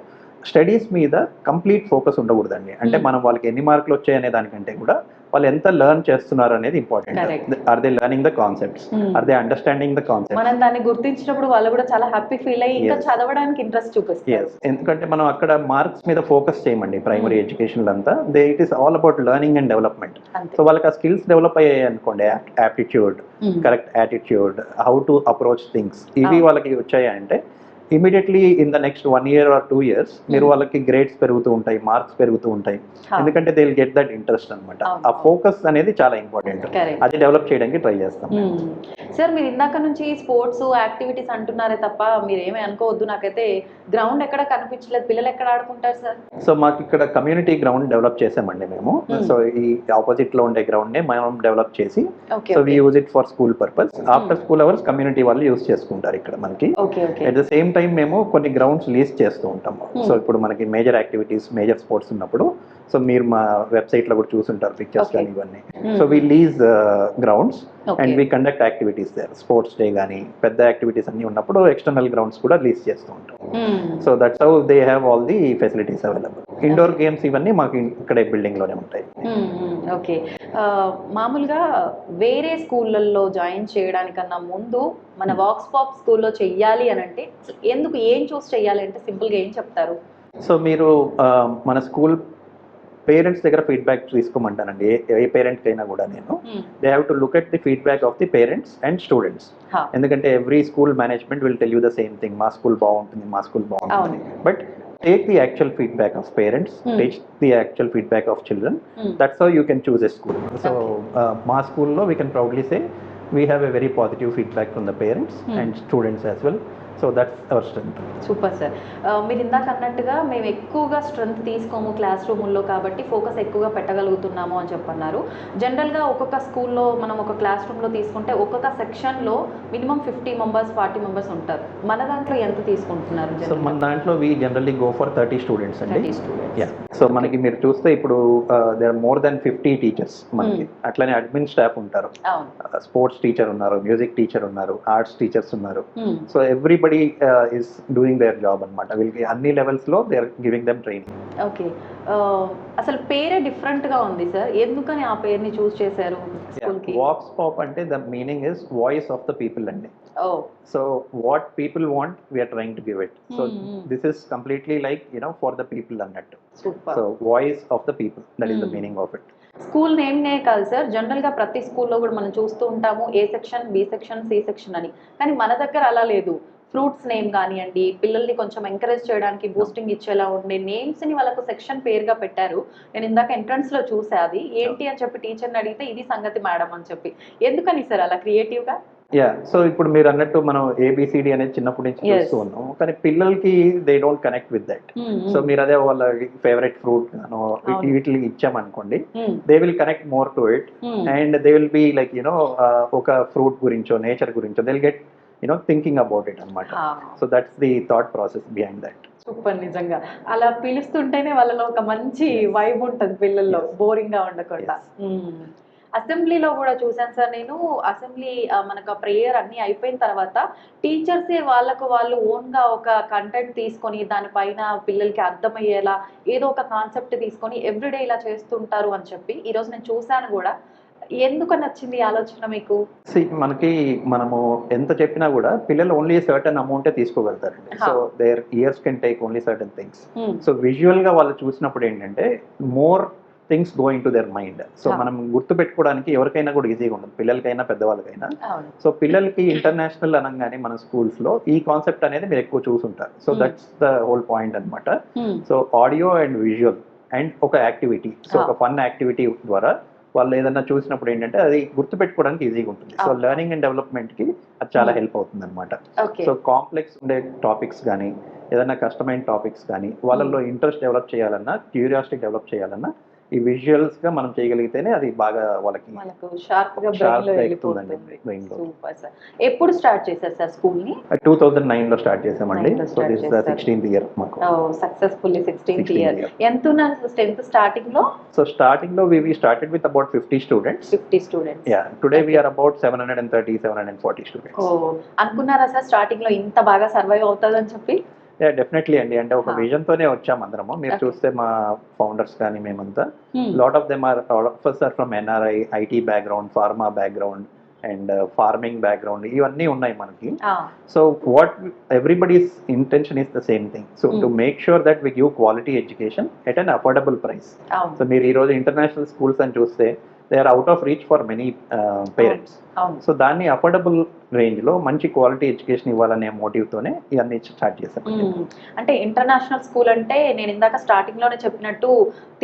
స్టడీస్ మీద కంప్లీట్ ఫోకస్ ఉండకూడదండి. అంటే మనం వాళ్ళకి ఎన్ని మార్కులు వచ్చాయనే దానికంటే కూడా వాళ్ళు ఎంత లెర్న్ చేస్తున్నారు అనేది important. Are they learning the concepts, are they understanding the concepts. మనం దాన్ని గుర్తించినప్పుడు వాళ్ళు కూడా చాలా హ్యాపీ ఫీల్ అయ్యి ఇంకా చదవడానికి ఇంట్రెస్ట్ చూపిస్తారు. ఎందుకంటే మనం అక్కడ మార్క్స్ మీద ఫోకస్ చేయమండి ప్రైమరీ ఎడ్యుకేషన్ అంతా. It is all about learning and development. So వాళ్ళకి ఆ స్కిల్స్ డెవలప్ అయ్యాయి అనుకోండి, aptitude, correct attitude, how to approach things, ఇవి వాళ్ళకి వచ్చాయంటే immediately in the next 1 year or 2 years మీరు వాళ్ళకి గ్రేడ్స్ పెరుగుతూ ఉంటాయి, మార్క్స్ పెరుగుతూ ఉంటాయి. ఎందుకంటే they will get that interest అనమాట. ఆ ఫోకస్ అనేది చాలా ఇంపార్టెంట్, అది డెవలప్ చేయడానికి ట్రై చేస్తాం. సార్ మీరు ఇందాక నుంచి స్పోర్ట్స్ యాక్టివిటీస్ అంటున్నారే తప్ప మీరు ఏమీ అనుకోవద్దు, నాకైతే గ్రౌండ్ ఎక్కడ కనిపించలేదు, పిల్లలు ఎక్కడ ఆడుకుంటారు సార్? సో మాకు ఇక్కడ కమ్యూనిటీ గ్రౌండ్ డెవలప్ చేసామండి మేము. సో ఈ ఆపోజిట్ లో ఉండే గ్రౌండ్ నే మనం డెవలప్ చేసి so we use it for school purpose. After school hours community వాళ్ళు యూజ్ చేసుకుంటారు ఇక్కడ మనకి. అట్ ద సేమ్ టైం మేము కొన్ని గ్రౌండ్స్ లీజ్ చేస్తూ ఉంటాము. సో ఇప్పుడు మనకి మేజర్ యాక్టివిటీస్, మేజర్ స్పోర్ట్స్ ఉన్నప్పుడు సో మీరు మా వెబ్సైట్ లో కూడా చూసుంటారు పిక్చర్స్ కానీ ఇవన్నీ. So we lease grounds and we conduct activities there. Sports day కానీ పెద్ద యాక్టివిటీస్ అన్ని ఉన్నప్పుడు ఎక్స్టర్నల్ గ్రౌండ్స్ కూడా లీజ్ చేస్తూ ఉంటాం. So that's how they have all the facilities available. Indoor games ఇవన్నీ మాకు ఇక్కడే బిల్డింగ్ లోనే ఉంటాయి. ఓకే. మామూలుగా వేరే స్కూళ్ళల్లో జాయిన్ చేయడానికన్నా ముందు మన వాక్స్ పాప్ స్కూల్లో చెయ్యాలి అని అంటే ఎందుకు, ఏం చూస్ చెయ్యాలి అంటే సింపుల్గా ఏం చెప్తారు? సో మీరు మన స్కూల్ పేరెంట్స్ దగ్గర ఫీడ్బ్యాక్ తీసుకోమంటానండి. ఏ పేరెంట్కి అయినా కూడా నేను they have to look at the feedback of the parents and students. ఎందుకంటే every school management will tell you the same thing, మా స్కూల్ బాగుంటుంది, మా స్కూల్ బాగుంటుంది. But take the actual feedback of parents, take the actual feedback of children. That's how you can choose a school. So ma school lo we can proudly say we have a very positive feedback from the parents and students as well. So that's our strength. Super sir. మీరు ఇందాక అన్నట్టుగా మేము ఎక్కువగా స్ట్రెంత్ తీసుకోము క్లాస్ రూముల్లో కాబట్టి ఫోకస్ ఎక్కువగా పెట్టగలుగుతున్నాము అని చెప్పన్నారు. జనరల్గా ఒక్కొక్క స్కూల్లో మనం ఒక క్లాస్ రూమ్లో తీసుకుంటే ఒక్కొక్క సెక్షన్లో మినిమం 50 members 40 members ఉంటారు. మన దాంట్లో ఎంత తీసుకుంటున్నారు? సో మన దాంట్లో we generally go for 30 students అండి. సో మనకి మీరు చూస్తే ఇప్పుడు there are more than 50 teachers మనకి. అట్లనే అడ్మిన్ స్టాఫ్ ఉంటారు, స్పోర్ట్స్ టీచర్ ఉన్నారు, మ్యూజిక్ టీచర్ ఉన్నారు, ఆర్ట్స్ టీచర్స్ ఉన్నారు. So everybody is doing their job అన్నమాట. వీళ్ళకి అన్ని లెవెల్స్ లో they are giving them training. Okay. అసలు పేరే డిఫరెంట్ గా ఉంది సార్, ఎందుకని ఆ పేరుని చూస్ చేశారు స్కూల్ కి? వాక్స్ పాప్ అంటే the meaning is voice of the people అండి. So what people want we are trying to give it. So this is completely like for the people అన్నట్టు. So voice of the people, that is the meaning of it. School నేమ్నే కాదు సార్, జనరల్గా ప్రతి స్కూల్లో కూడా మనం చూస్తూ ఉంటాము A section, B section, C section అని. కానీ మన దగ్గర అలా లేదు. ఫ్రూట్స్ నేమ్ కానివ్వండి, పిల్లల్ని కొంచెం ఎంకరేజ్ చేయడానికి బూస్టింగ్ ఇచ్చేలా ఉండే నేమ్స్ని వాళ్ళకు సెక్షన్ పేరుగా పెట్టారు. నేను ఇందాక ఎంట్రన్స్లో చూసా, అది ఏంటి అని చెప్పి టీచర్ని అడిగితే ఇది సంగతి మేడం అని చెప్పి. ఎందుకని సార్ అలా క్రియేటివ్గా? యా సో ఇప్పుడు మీరు అన్నట్టు మనం ఏబిసిడి అనేది చిన్నప్పటి నుంచి Yes. చూస్తూ ఉన్నాం, కానీ పిల్లలకి they don't connect with that. So మీరు అదే వాళ్ళ ఫేవరెట్ ఫ్రూట్ గానో అవును. వీటికి ఇచ్చామనుకోండి, they will connect more to it and they will be like ఒక ఫ్రూట్ గురించో నేచర్ గురించో they will get thinking about it అనమాట. So that's the thought process behind that. Super నిజంగా. అలా పిలుస్తుంటేనే వాళ్ళలో ఒక మంచి Yes. వైబ్ ఉంటది పిల్లల్లో, Yes. బోరింగ్ గా ఉండకుండా. అసెంబ్లీలో కూడా చూసాను సార్ నేను. అసెంబ్లీ మనకు ప్రేయర్ అన్ని అయిపోయిన తర్వాత టీచర్సే వాళ్ళకు వాళ్ళు ఓన్ గా ఒక కంటెంట్ తీసుకొని దానిపైన పిల్లలకి అర్థమయ్యేలా ఏదో ఒక కాన్సెప్ట్ తీసుకొని ఎవ్రీడే ఇలా చేస్తుంటారు అని చెప్పి ఈ రోజు నేను చూసాను కూడా. ఎందుకు నచ్చింది ఈ ఆలోచన మీకు? మనము ఎంత చెప్పినా కూడా పిల్లలు ఓన్లీ సర్టన్ అమౌంటే తీసుకోగలుగుతారండి. So their ears can take only certain things. So visual గా వాళ్ళు చూసినప్పుడు ఏంటంటే more things going to their mind. So మనం గుర్తు పెట్టుకోవడానికి ఎవరికైనా కూడా ఈజీగా ఉండదు, పిల్లలకైనా పెద్దవాళ్ళకైనా. సో పిల్లలకి ఇంటర్నేషనల్ అనగానే మన స్కూల్స్ లో ఈ కాన్సెప్ట్ అనేది మీరు ఎక్కువ చూసుంటారు. So that's the whole point అనమాట. So audio and visual and ఒక యాక్టివిటీ, సో ఒక ఫన్ యాక్టివిటీ ద్వారా వాళ్ళు ఏదన్నా చూసినప్పుడు ఏంటంటే అది గుర్తుపెట్టుకోవడానికి ఈజీగా ఉంటుంది. సో లెర్నింగ్ అండ్ డెవలప్మెంట్ కి అది చాలా హెల్ప్ అవుతుంది అనమాట. సో కాంప్లెక్స్ ఉండే టాపిక్స్ కానీ ఏదైనా కష్టమైన టాపిక్స్ కానీ వాళ్ళల్లో ఇంట్రెస్ట్ డెవలప్ చేయాలన్నా, క్యూరియాసిటీ డెవలప్ చేయాలన్నా ఈ విజువల్స్ గా మనం చేయగలిగితేనే అది బాగా వాళ్ళకి షార్ప్ గా ఎక్కుతుందండి బ్రెయిన్ లో. Super sir. ఎప్పుడు స్టార్ట్ చేశారు సార్ స్కూల్ ని? 2009 లో స్టార్ట్ చేసామండి. So this the 16th year మాకు. Successfully 16th year. ఎంత ఉన్నారు స్ట్రెంత్ స్టార్టింగ్ లో? సో స్టార్టింగ్ లో we started with about 50 students. 50 students. Yeah, today we are about 730 740 students. అనుకున్నారా సార్ స్టార్టింగ్ లో ఇంత బాగా సర్వైవ్ అవుతుందని చెప్పి? డెఫినెట్లీ అండి. అంటే ఒక విజన్ తోనే వచ్చాం అందరము. మీరు చూస్తే మా ఫౌండర్స్ కానీ మేమంతా lot of us are from NRI, IT background, pharma background and farming background, ఇవన్నీ ఉన్నాయి మనకి. So what everybody's intention is the same thing. So to make sure that we give quality education at an affordable price. So మీరు ఈ రోజు ఇంటర్నేషనల్ స్కూల్స్ అని చూస్తే they are out of reach for many parents. So దాన్ని అఫోర్డబుల్ రేంజ్ లో మంచి క్వాలిటీ ఎడ్యుకేషన్ ఇవ్వాలనే మోటివ్ తోనే ఇవన్నీ స్టార్ట్ చేశాం. అంటే ఇంటర్నేషనల్ స్కూల్ అంటే నేను ఇందాక స్టార్టింగ్ లోనే చెప్పినట్టు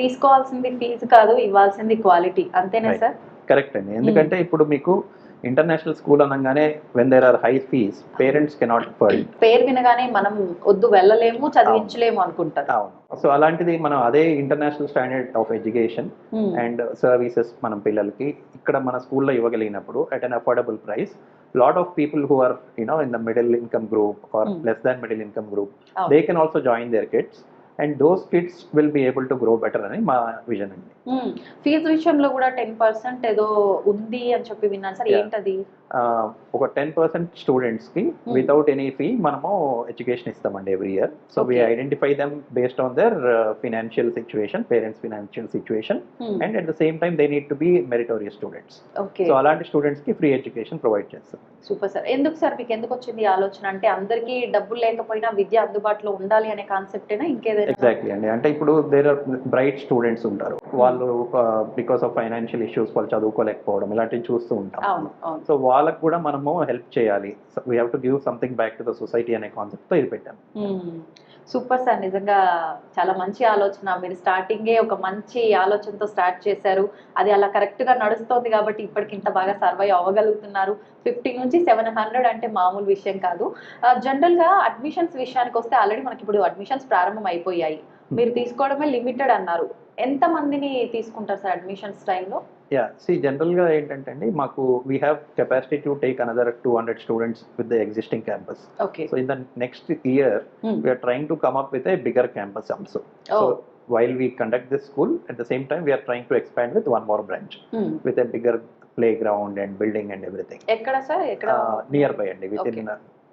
తీసుకోవాల్సింది ఫీజు కాదు, ఇవ్వాల్సింది క్వాలిటీ, అంతేనా సార్? కరెక్ట్ అండి. ఎందుకంటే ఇప్పుడు మీకు ఇంటర్నేషనల్ స్కూల్ అనగానే when there are high fees parents cannot afford. పేరు వినగానే మనం వద్దు వెళ్ళలేము, చదివించలేము అనుకుంటారు. అవును. సో అలాంటిది మనం అదే international standard of education and services మనం పిల్లలకి ఇక్కడ మన స్కూల్లో ఇవ్వగలిగినప్పుడు at an affordable price, lot of people who are in the middle income group or less than middle income group, they can also join their kids and those kids will be able to grow better అని మా విజన్ అండి. ఫీజు విషయంలో కూడా 10% ఏదో ఉంది అని చెప్పి విన్నాను సార్, ఏంటది? ఒక 10% స్టూడెంట్స్ కి వితౌట్ ఎనీ ఫీ మనము ఎడ్యుకేషన్ ఇస్తామండి every year. So we identify them based on their financial situation, parents financial situation and at the same time they need to be meritorious students. So అలాంటి స్టూడెంట్స్ కి ఫ్రీ ఎడ్యుకేషన్ ప్రొవైడ్ చేస్తాం. Super sir. ఎందుకు సార్ మీకు ఎందుకు వచ్చింది ఈ ఆలోచన? అంటే అందరికీ డబ్బులు లేకపోయినా విద్య అందుబాటులో ఉండాలి అనే కాన్సెప్టేనా ఇంకేదైనా? ఎగ్జాక్ట్లీ అండి. అంటే ఇప్పుడు దేర్ ఆర్ బ్రైట్ స్టూడెంట్స్ ఉంటారు, వాళ్ళు బికాస్ ఆఫ్ ఫైనాన్షియల్ ఇష్యూస్ వాళ్ళు చదువుకోలేకపోవడం ఇలాంటివి చూస్తూ ఉంటాం. సో వాళ్ళకు కూడా మనము హెల్ప్ చేయాలి, we have to give something back to the society అనే కాన్సెప్ట్ తో ఇది పెట్టాము. Super sir. నిజంగా చాలా మంచి ఆలోచన. మీరు స్టార్టింగే ఒక మంచి ఆలోచనతో స్టార్ట్ చేశారు, అది అలా కరెక్ట్ గా నడుస్తోంది కాబట్టి ఇప్పటికి ఇంత బాగా సర్వైవ్ అవ్వగలుగుతున్నారు. 50 నుంచి 700 అంటే మామూలు విషయం కాదు. జనరల్ గా అడ్మిషన్స్ విషయానికి వస్తే ఆల్రెడీ మనకి ఇప్పుడు అడ్మిషన్స్ ప్రారంభం అయిపోయాయి, మీరు తీసుకోవడమే లిమిటెడ్ అన్నారు. ఎంత మందిని తీసుకుంటారు సార్ అడ్మిషన్స్ టైంలో? జనరల్ గా ఏంటంటే అండి, మాకు we have capacity to take another 200 students with the existing campus. So in the next year we're trying to come up with a bigger campus also. So while we conduct this school, at the same time we are trying to expand with one more branch with a bigger playground and building and everything. ఎక్కడ సార్? ఎక్కడ? నియర్ బై అండి, within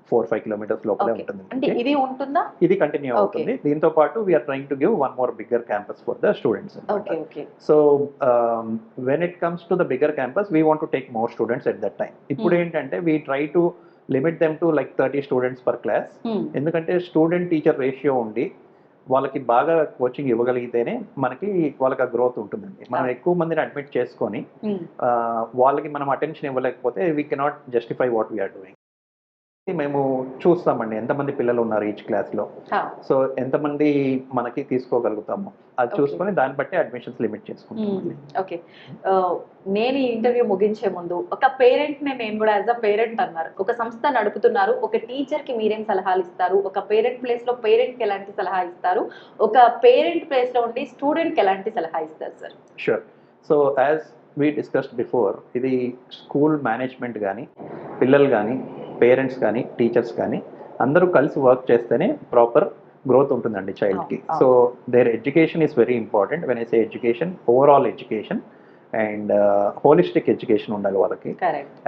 4-5 kilometers లోపలే ఉంటుంది. అంటే ఇది ఉంటుందా? ఇది కంటిన్యూ అవుతుంది. దీంతో పాటు we are trying to give one more bigger campus for the students. Okay. So when it comes to the bigger campus we want to take more students at that time. ఇప్పుడు ఏంటంటే we try to limit them to like 30 students per class. ఎందుకంటే స్టూడెంట్ టీచర్ రేషియో ఉండి వాళ్ళకి బాగా కోచింగ్ ఇవ్వగలిగితేనే మనకి వాళ్ళకి ఆ గ్రోత్ ఉంటుందండి. మనం ఎక్కువ మందిని అడ్మిట్ చేసుకొని వాళ్ళకి మనం అటెన్షన్ ఇవ్వలేకపోతే we cannot justify what we are doing. మేము చూస్తామండి ఎంతమంది పిల్లలు ఉన్నారు ఈచ్ క్లాస్లో. సో ఎంతమంది మనకి తీసుకోగలుగుతాము అది ఓకే. చూసుకొని దాన్ని బట్టి అడ్మిషన్స్ లిమిట్ చేసుకుంటామండి. ఓకే. నేను ఈ ఇంటర్వ్యూ ముగించే ముందు ఒక పేరెంట్‌ని నేను గూడా యాస్ ఎ పేరెంట్ అన్నారు. ఒక సంస్థ నడుపుతున్నారు. ఒక టీచర్‌కి మీరేం సలహాలు ఇస్తారు? ఒక పేరెంట్ ప్లేస్‌లో పేరెంట్‌కి ఎలాంటి సలహా ఇస్తారు? ఒక పేరెంట్ ప్లేస్‌లో ఉండి స్టూడెంట్‌కి ఎలాంటి సలహా ఇస్తారు sir? Sure. So as we discussed before, ఇది స్కూల్ మేనేజ్మెంట్ కానీ, పిల్లలు కానీ, పేరెంట్స్ కానీ, టీచర్స్ కానీ అందరూ కలిసి వర్క్ చేస్తేనే ప్రాపర్ గ్రోత్ ఉంటుందండి చైల్డ్కి. అవును. So there education is very important. When I say education, overall education and holistic education ఉండాలి వాళ్ళకి. కరెక్ట్.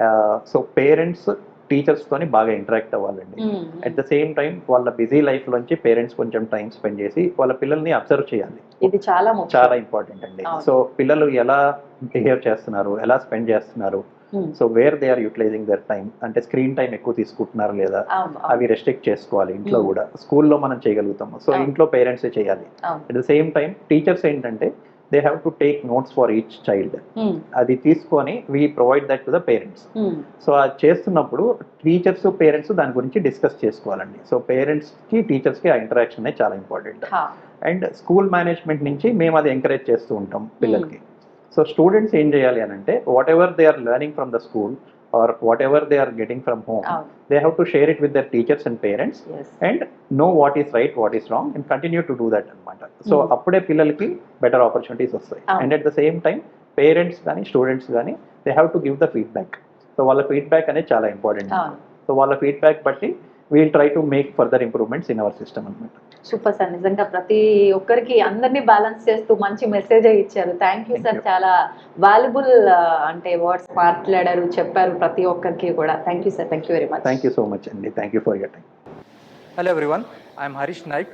సో పేరెంట్స్ టీచర్స్తోని బాగా ఇంటరాక్ట్ అవ్వాలండి. అట్ ద సేమ్ టైం వాళ్ళ బిజీ లైఫ్లోంచి పేరెంట్స్ కొంచెం టైం స్పెండ్ చేసి వాళ్ళ పిల్లల్ని అబ్జర్వ్ చేయాలి. ఇది చాలా ముఖ్యం. చాలా ఇంపార్టెంట్ అండి. అవును. సో పిల్లలు ఎలా బిహేవ్ చేస్తున్నారు, ఎలా స్పెండ్ చేస్తున్నారు, so where they are utilizing their time, అంటే స్క్రీన్ టైం ఎక్కువ తీసుకుంటున్నారు లేదా, అవును. అవి రెస్ట్రిక్ట్ చేసుకోవాలి. ఇంట్లో కూడా స్కూల్లో మనం చేయగలుగుతాము, సో అవును. ఇంట్లో పేరెంట్సే చేయాలి. అవును. At the same time teachers ఏంటంటే they have to take notes for each child. అది తీసుకొని we provide that to the parents. So అది చేస్తున్నప్పుడు టీచర్స్ పేరెంట్స్ దాని గురించి డిస్కస్ చేసుకోవాలండి. సో పేరెంట్స్కి టీచర్స్కి ఆ ఇంటరాక్షన్ అనేది చాలా ఇంపార్టెంట్. అండ్ స్కూల్ మేనేజ్మెంట్ నుంచి మేము అది ఎంకరేజ్ చేస్తూ ఉంటాం పిల్లలకి. సో స్టూడెంట్స్ ఏం చేయాలి అని అంటే whatever they are learning from the school or whatever they are getting from home, they have to share it with their teachers and parents and know what is right, what is wrong and continue to do that అనమాట. సో అప్పుడే పిల్లలకి బెటర్ ఆపర్చునిటీస్ వస్తాయి. And at the same time parents కానీ స్టూడెంట్స్ కానీ they have to give the feedback. So వాళ్ళ ఫీడ్బ్యాక్ అనేది చాలా ఇంపార్టెంట్. సో వాళ్ళ ఫీడ్బ్యాక్ బట్టి we'll try to make further improvements in our system అనమాట. Super sir. నిజంగా ప్రతి ఒక్కరికి అందరినీ బ్యాలెన్స్ చేస్తూ మంచి మెసేజ్ ఇచ్చారు. Thank you sir. చాలా వాల్యుబుల్ అంటే వర్డ్స్ మాట్లాడారు, చెప్పారు ప్రతి ఒక్కరికి కూడా. Thank you sir. Thank you very much. Thank you so much అండి. Thank you for your time. Hello everyone, I am Harish Naik.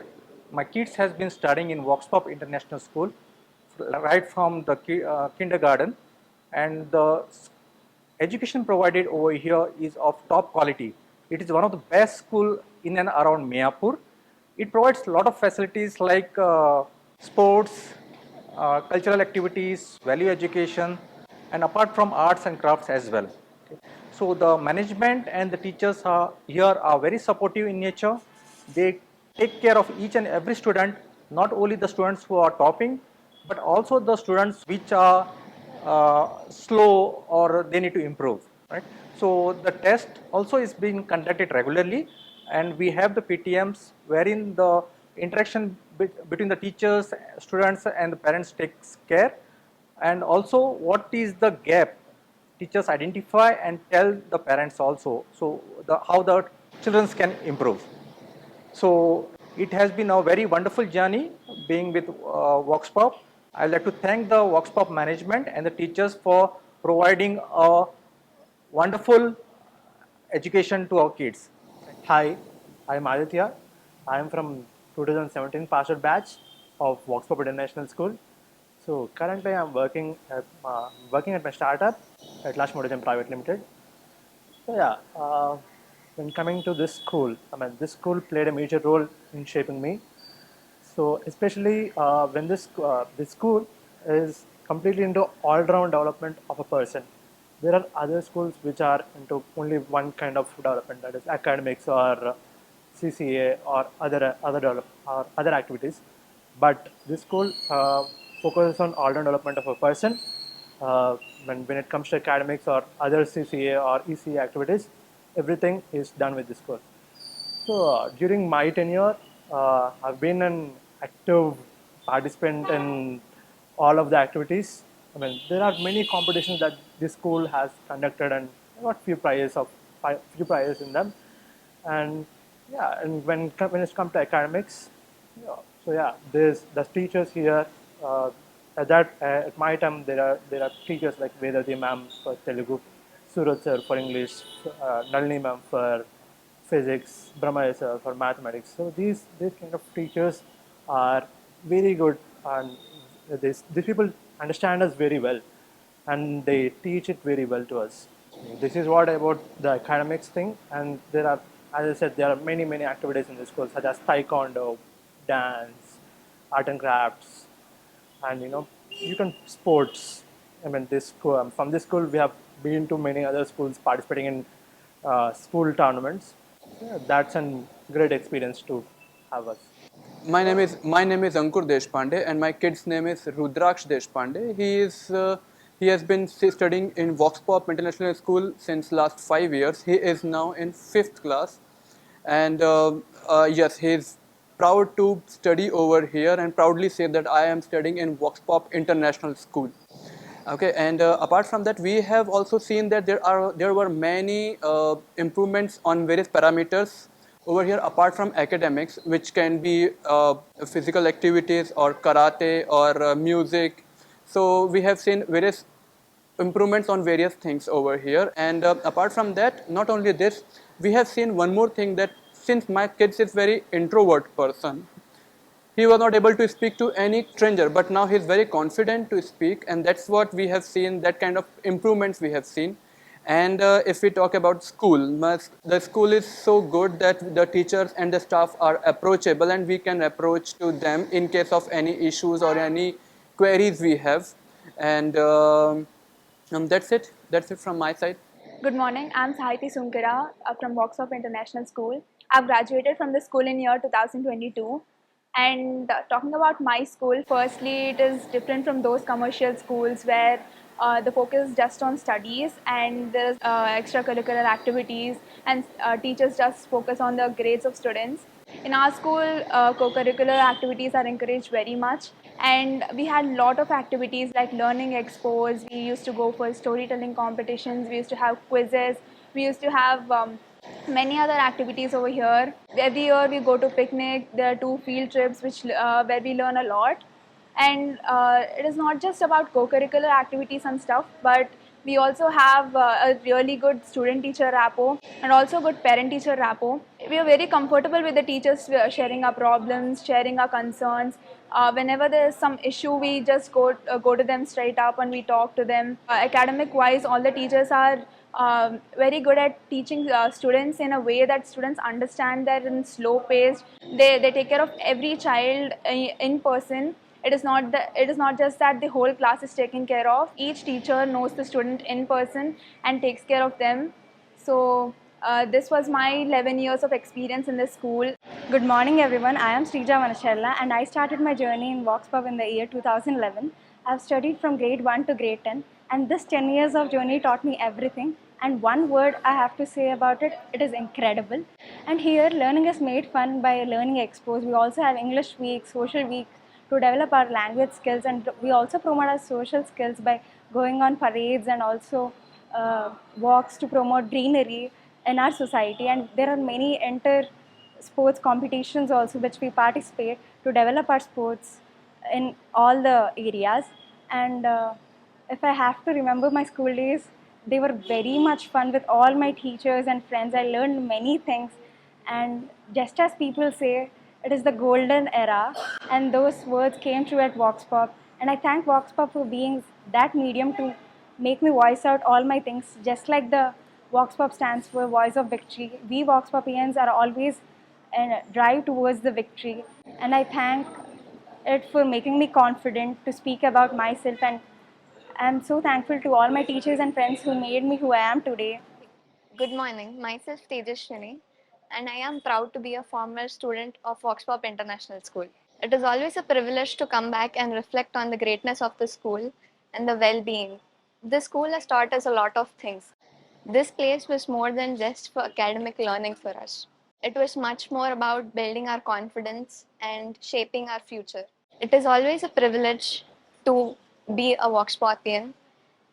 My kids has been studying in Voxpop International School right from the kindergarten, and the education provided over here is of top quality. It is one of the best school in and around Mayapur. It provides a lot of facilities like sports, cultural activities, value education, and apart from arts and crafts as well. So the management and the teachers here are very supportive in nature. They take care of each and every student, not only the students who are topping, but also the students which are slow or they need to improve. Right? So the test also is being conducted regularly, and we have the PTMs wherein the interaction between the teachers, students, and the parents takes care, and also what is the gap teachers identify and tell the parents also, so how the children can improve. So it has been a very wonderful journey being with Voxpop. I'd like to thank the Voxpop management and the teachers for providing a wonderful education to our kids. Hi, I'm Aditya. I'm from 2017 passed out batch of Voxpop International School. So currently I'm working at my startup at Lash Modem Private Limited. So yeah, when coming to this school, this school played a major role in shaping me. So especially when this school is completely into all-round development of a person. There are other schools which are into only one kind of development, that is academics or CCA or other activities. But this school focuses on all-round development of a person. When it comes to academics or other CCA or ECA activities, everything is done with this school. So during my tenure, I've been an active participant in all of the activities. There are many competitions that this school has conducted and got few prizes in them. And yeah, and when it comes to academics, so yeah, there's the teachers here. At my time, there are teachers like Vedati ma'am for Telugu, Suraj sir for English, Nalini ma'am for physics, Brahma sir for mathematics. So these kind of teachers are very good, and these people understand us very well, and they teach it very well to us. This is what about the academics thing, and there are, as I said, there are many activities in the school such as taekwondo, dance, art and crafts, and you can sports. This school, from this school we have been to many other schools participating in school tournaments. Yeah, that's a great experience to have us. My name is Ankur Deshpande, and my kid's name is Rudraksh Deshpande. He has been studying in Vox Pop International School since last 5 years. He is now in fifth class, and yes, he is proud to study over here and proudly say that I am studying in Vox Pop International School. Okay, and apart from that, we have also seen that there were many improvements on various parameters over here apart from academics, which can be physical activities or karate or music. So we have seen various improvements on various things over here. And apart from that, not only this, we have seen one more thing, that since my kids is very introvert person, he was not able to speak to any stranger, but now he is very confident to speak, and that's what we have seen, that kind of improvements we have seen. And if we talk about school, the school is so good that the teachers and the staff are approachable, and we can approach to them in case of any issues or any queries we have. And that's it from my side. Good morning, I'm Sahiti Sunkara from Voxop International School. I've graduated from the school in year 2022. And talking about my school, firstly, it is different from those commercial schools where the focus is just on studies and there's extracurricular activities and teachers just focus on the grades of students. In our school, co-curricular activities are encouraged very much, and we had a lot of activities like learning expos. We used to go for storytelling competitions. We used to have quizzes. We used to have many other activities over here. Every year we go to picnic. There are 2 field trips where we learn a lot. And it is not just about co-curricular activities and stuff, but we also have a really good student-teacher rapport and also good parent-teacher rapport. We are very comfortable with the teachers sharing our problems, sharing our concerns. Whenever there is some issue, we just go to them straight up and we talk to them. Academic-wise, all the teachers are very good at teaching students in a way that students understand that in slow paced. They take care of every child in person. It is not just that the whole class is taken care of. Each teacher knows the student in person and takes care of them. So this was my 11 years of experience in this school. Good morning, everyone. I am Srija Manachella, and I started my journey in Voxpub in the year 2011. I've studied from grade 1 to grade 10, and this 10 years of journey taught me everything. And one word I have to say about it, it is incredible. And here, learning is made fun by learning expos. We also have English week, social week to develop our language skills, and we also promote our social skills by going on parades and also walks to promote greenery in our society. And there are many sports competitions also which we participate to develop our sports in all the areas. And if I have to remember my school days, they were very much fun with all my teachers and friends. I learned many things, and just as people say, it is the golden era, and those words came true at Vox Pop. And I thank Vox Pop for being that medium to make me voice out all my things, just like the Vox Pop stands for Voice of Victory. We Vox Popians are always drive towards the victory, and I thank it for making me confident to speak about myself. And I'm so thankful to all my teachers and friends who made me who I am today. Good morning, myself Tejaswini, and I am proud to be a former student of Voxpop International School. It is always a privilege to come back and reflect on the greatness of the school and the well being. This school has taught us a lot of things. This place was more than just for academic learning for us. It was much more about building our confidence and shaping our future. It is always a privilege to be a Voxpopian,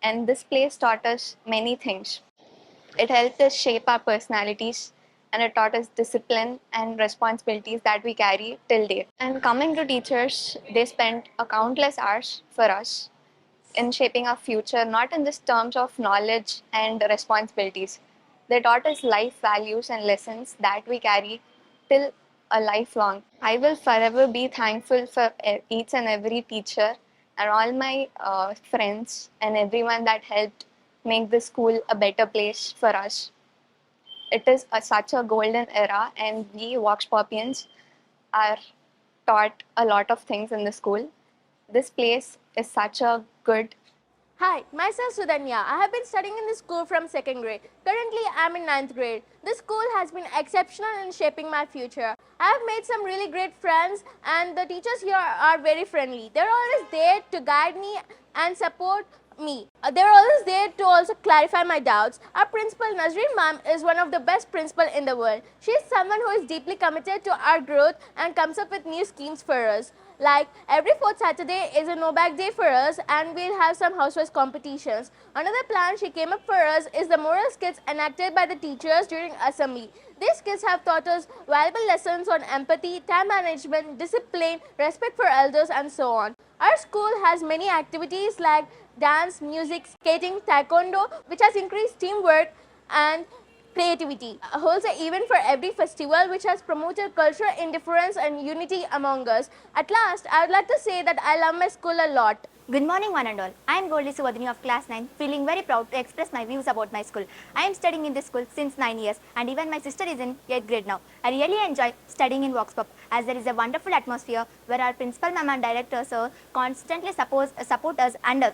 and this place taught us many things. It helped us shape our personalities, and it taught us discipline and responsibilities that we carry till date. And coming to teachers, they spent a countless hours for us in shaping our future, not in just terms of knowledge and responsibilities. They taught us life values and lessons that we carry till a lifelong. I will forever be thankful for each and every teacher and all my friends and everyone that helped make the school a better place for us. It is such a golden era, and we Vox Popians are taught a lot of things in the school. This place is such a good Hi, myself Sudhanya. I have been studying in this school from 2nd grade. Currently, I am in 9th grade. This school has been exceptional in shaping my future. I have made some really great friends, and the teachers here are very friendly. They're always there to guide me and support me. They're always there to also clarify my doubts. Our principal Nazreen ma'am is one of the best principal in the world. She is someone who is deeply committed to our growth and comes up with new schemes for us. Like every fourth Saturday is a no bag day for us, and we'll have some housewives competitions. Another plan she came up for us is the moral skits enacted by the teachers during assembly. These skits have taught us valuable lessons on empathy, time management, discipline, respect for elders, and so on. Our school has many activities like dance, music, skating, taekwondo, which has increased teamwork and creativity. Holds an event for every festival, which has promoted cultural indifference and unity among us. At last, I would like to say that I love my school a lot. Good morning, one and all. I am Goldie Subodhini of class 9, feeling very proud to express my views about my school. I am studying in this school since 9 years, and even my sister is in 8th grade now. I really enjoy studying in Vox Pop, as there is a wonderful atmosphere where our principal ma'am and director sir constantly support us and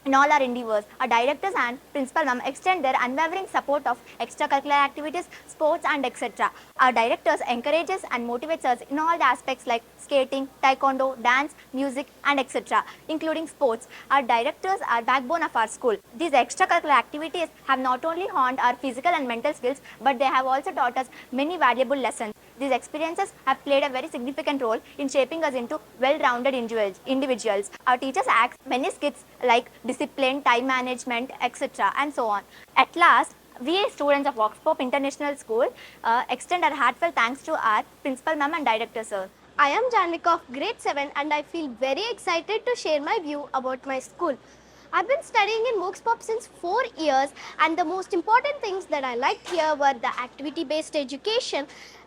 in all our endeavors. Our directors and principal ma'am extend their unwavering support of extracurricular activities, sports, and etc. Our directors encourages and motivates us in all the aspects like skating, taekwondo, dance, music, and etc., including sports. Our directors are backbone of our school. These extracurricular activities have not only honed our physical and mental skills, but they have also taught us many valuable lessons. These experiences have played a very significant role in shaping us into well-rounded individuals. Our teachers ask many skills like discipline, time management, etc., and so on. At last, we students of Vox Pop International School extend our heartfelt thanks to our principal ma'am and director sir. I am Janvika of grade 7 and I feel very excited to share my view about my school. I've been studying in Vox Pop since 4 years, and the most important things that I liked here were the activity-based education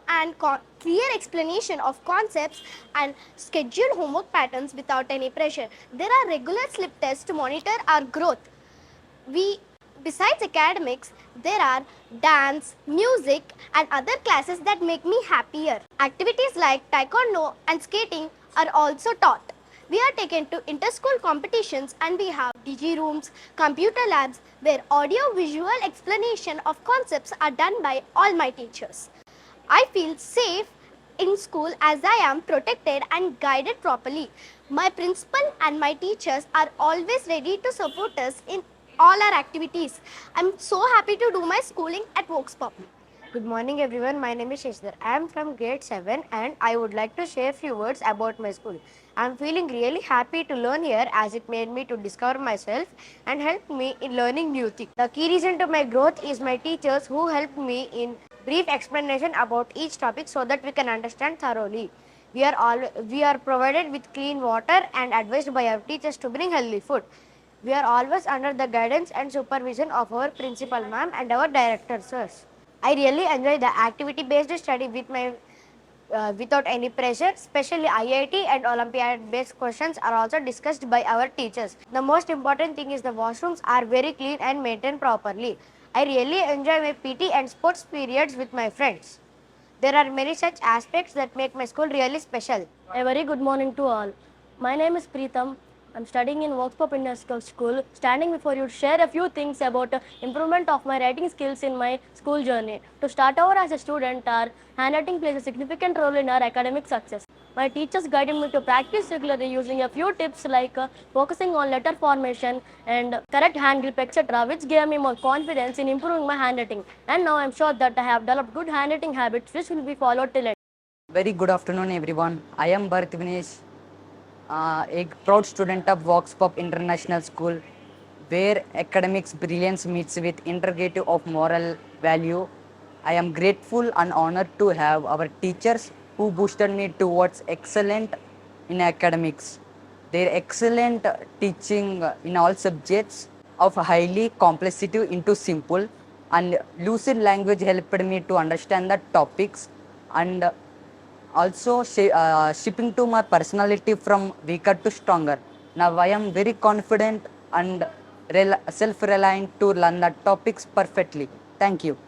and clear explanation of concepts and scheduled homework patterns without any pressure. There are regular slip tests to monitor our growth. Besides academics, there are dance, music, and other classes that make me happier. Activities like taekwondo and skating are also taught. We are taken to inter-school competitions, and we have DG rooms, computer labs where audio-visual explanation of concepts are done by all my teachers. I feel safe in school as I am protected and guided properly. My principal and my teachers are always ready to support us in all our activities. I'm so happy to do my schooling at Vox Pop. Good morning everyone, my name is Shashidhar. I am from grade 7 and I would like to share few words about my school. I am feeling really happy to learn here as it made me to discover myself and helped me in learning new things. The key reason to my growth is my teachers who helped me in brief explanation about each topic so that we can understand thoroughly. We are provided with clean water and advised by our teachers to bring healthy food. We are always under the guidance and supervision of our principal ma'am and our director sirs. I really enjoy the activity-based study without any pressure, especially IIT and Olympiad-based questions are also discussed by our teachers. The most important thing is the washrooms are very clean and maintained properly. I really enjoy my PT and sports periods with my friends. There are many such aspects that make my school really special. A very good morning to all. My name is Preetham. I'm studying in Vox Pop International School, standing before you to share a few things about improvement of my writing skills in my school journey. To start over as a student, our handwriting plays a significant role in our academic success. My teachers guided me to practice regularly using a few tips like focusing on letter formation and correct hand grip, etc., which gave me more confidence in improving my handwriting. And now I'm sure that I have developed good handwriting habits which will be followed till end. Very good afternoon everyone. I am Bharat Vinesh, a proud student of Vox Pop International School, where academics brilliance meets with integrative of moral value. I am grateful and honored to have our teachers who boosted me towards excellent in academics. Their excellent teaching in all subjects of highly complexity into simple and lucid language helped me to understand the topics and also shifting to my personality from weaker to stronger. Now I am very confident and self-reliant to learn the topics perfectly. Thank you.